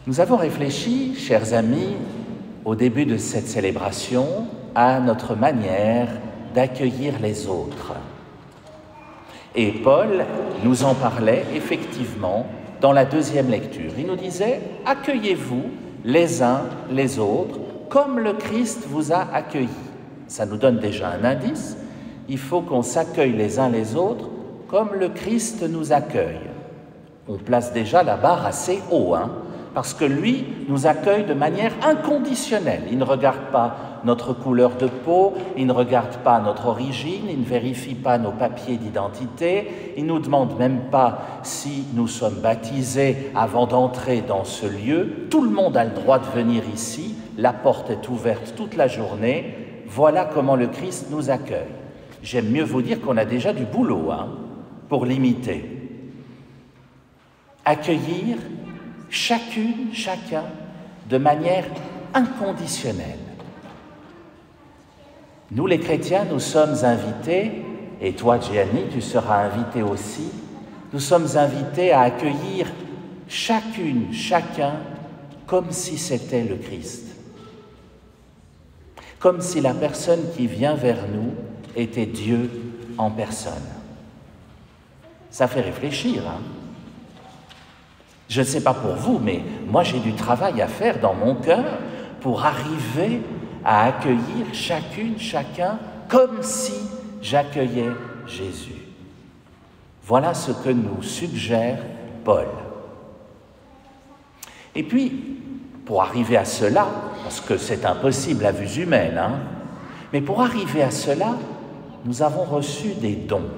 Nous avons réfléchi, chers amis, au début de cette célébration, à notre manière d'accueillir les autres. Et Paul nous en parlait effectivement dans la deuxième lecture. Il nous disait « Accueillez-vous les uns les autres comme le Christ vous a accueillis ». Ça nous donne déjà un indice. Il faut qu'on s'accueille les uns les autres comme le Christ nous accueille. On place déjà la barre assez haut, parce que lui nous accueille de manière inconditionnelle. Il ne regarde pas notre couleur de peau, il ne regarde pas notre origine, il ne vérifie pas nos papiers d'identité, il ne nous demande même pas si nous sommes baptisés avant d'entrer dans ce lieu. Tout le monde a le droit de venir ici, la porte est ouverte toute la journée. Voilà comment le Christ nous accueille. J'aime mieux vous dire qu'on a déjà du boulot pour l'imiter. Accueillir chacune, chacun, de manière inconditionnelle. Nous, les chrétiens, nous sommes invités, et toi, Gianni, tu seras invité aussi, nous sommes invités à accueillir chacune, chacun, comme si c'était le Christ. Comme si la personne qui vient vers nous était Dieu en personne. Ça fait réfléchir, Je ne sais pas pour vous, mais moi j'ai du travail à faire dans mon cœur pour arriver à accueillir chacune, chacun, comme si j'accueillais Jésus. Voilà ce que nous suggère Paul. Et puis, pour arriver à cela, parce que c'est impossible à vue humaine, mais pour arriver à cela, nous avons reçu des dons.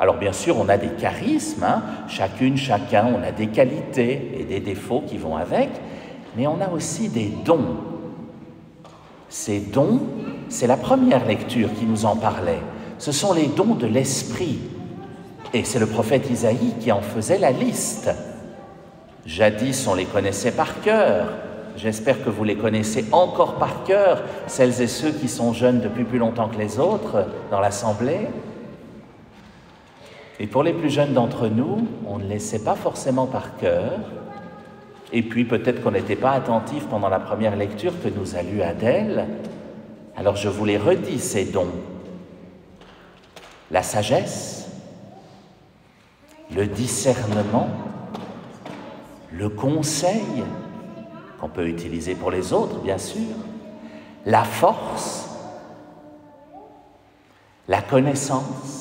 Alors bien sûr, on a des charismes, chacune, chacun, on a des qualités et des défauts qui vont avec, mais on a aussi des dons. Ces dons, c'est la première lecture qui nous en parlait. Ce sont les dons de l'Esprit. Et c'est le prophète Isaïe qui en faisait la liste. Jadis, on les connaissait par cœur. J'espère que vous les connaissez encore par cœur, celles et ceux qui sont jeunes depuis plus longtemps que les autres dans l'Assemblée. Et pour les plus jeunes d'entre nous, on ne les sait pas forcément par cœur. Et puis peut-être qu'on n'était pas attentif pendant la première lecture que nous a lue Adèle. Alors je vous les redis, ces dons. La sagesse, le discernement, le conseil, qu'on peut utiliser pour les autres, bien sûr, la force, la connaissance,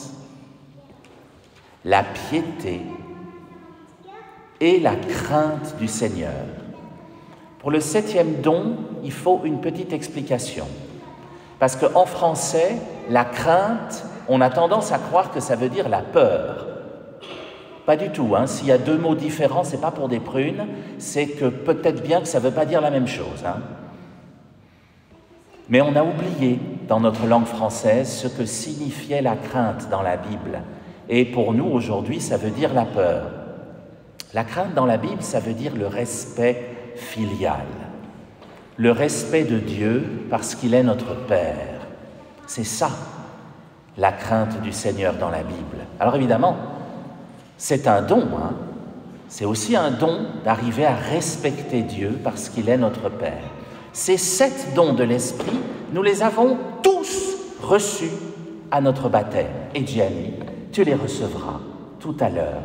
la piété et la crainte du Seigneur. Pour le 7e don, il faut une petite explication. Parce qu'en français, la crainte, on a tendance à croire que ça veut dire la peur. Pas du tout, S'il y a deux mots différents, c'est pas pour des prunes, c'est que peut-être bien que ça ne veut pas dire la même chose, Mais on a oublié, dans notre langue française, ce que signifiait la crainte dans la Bible. Et pour nous, aujourd'hui, ça veut dire la peur. La crainte dans la Bible, ça veut dire le respect filial. Le respect de Dieu parce qu'il est notre Père. C'est ça, la crainte du Seigneur dans la Bible. Alors évidemment, c'est un don, C'est aussi un don d'arriver à respecter Dieu parce qu'il est notre Père. Ces 7 dons de l'Esprit, nous les avons tous reçus à notre baptême. Et Gianni, tu les recevras tout à l'heure.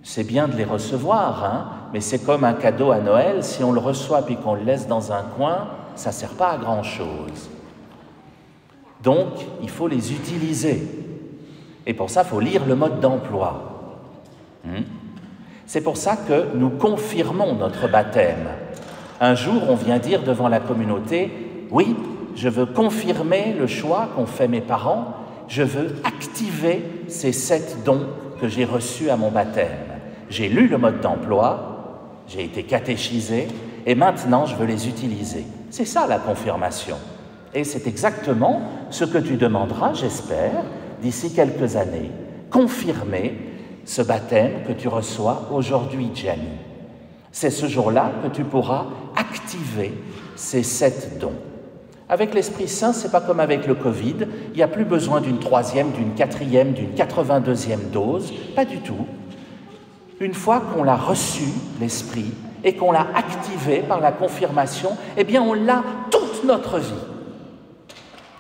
C'est bien de les recevoir, mais c'est comme un cadeau à Noël, si on le reçoit puis qu'on le laisse dans un coin, ça ne sert pas à grand-chose. Donc, il faut les utiliser. Et pour ça, il faut lire le mode d'emploi. C'est pour ça que nous confirmons notre baptême. Un jour, on vient dire devant la communauté, « Oui, je veux confirmer le choix qu'ont fait mes parents, je veux activer ces 7 dons que j'ai reçus à mon baptême. J'ai lu le mode d'emploi, j'ai été catéchisé, et maintenant je veux les utiliser. » C'est ça la confirmation. Et c'est exactement ce que tu demanderas, j'espère, d'ici quelques années. Confirmer ce baptême que tu reçois aujourd'hui, Gianni. C'est ce jour-là que tu pourras activer ces 7 dons. Avec l'Esprit Saint, c'est pas comme avec le Covid, il n'y a plus besoin d'une 3e, d'une 4e, d'une 82e dose, pas du tout. Une fois qu'on l'a reçu, l'Esprit, et qu'on l'a activé par la confirmation, eh bien on l'a toute notre vie.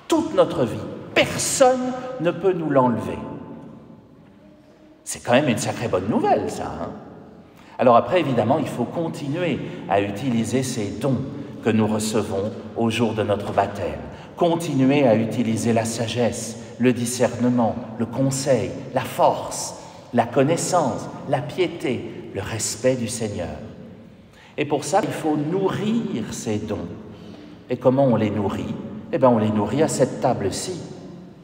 Toute notre vie. Personne ne peut nous l'enlever. C'est quand même une sacrée bonne nouvelle, ça. Alors après, évidemment, il faut continuer à utiliser ces dons que nous recevons au jour de notre baptême. Continuer à utiliser la sagesse, le discernement, le conseil, la force, la connaissance, la piété, le respect du Seigneur. Et pour ça, il faut nourrir ces dons. Et comment on les nourrit? Eh bien, on les nourrit à cette table-ci,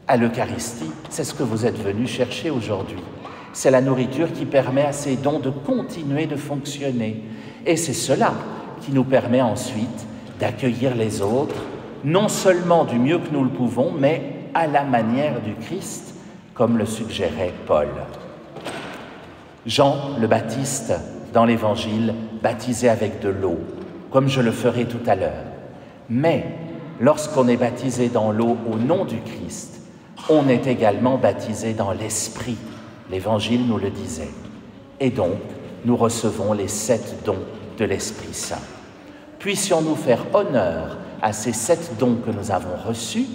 à l'Eucharistie. C'est ce que vous êtes venus chercher aujourd'hui. C'est la nourriture qui permet à ces dons de continuer de fonctionner. Et c'est cela qui nous permet ensuite d'accueillir les autres, non seulement du mieux que nous le pouvons, mais à la manière du Christ, comme le suggérait Paul. Jean le Baptiste, dans l'Évangile, baptisait avec de l'eau, comme je le ferai tout à l'heure. Mais lorsqu'on est baptisé dans l'eau au nom du Christ, on est également baptisé dans l'Esprit. L'Évangile nous le disait. Et donc, nous recevons les 7 dons de l'Esprit Saint. Puissions-nous faire honneur à ces 7 dons que nous avons reçus,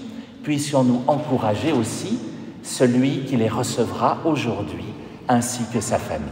puissions-nous encourager aussi celui qui les recevra aujourd'hui, ainsi que sa famille.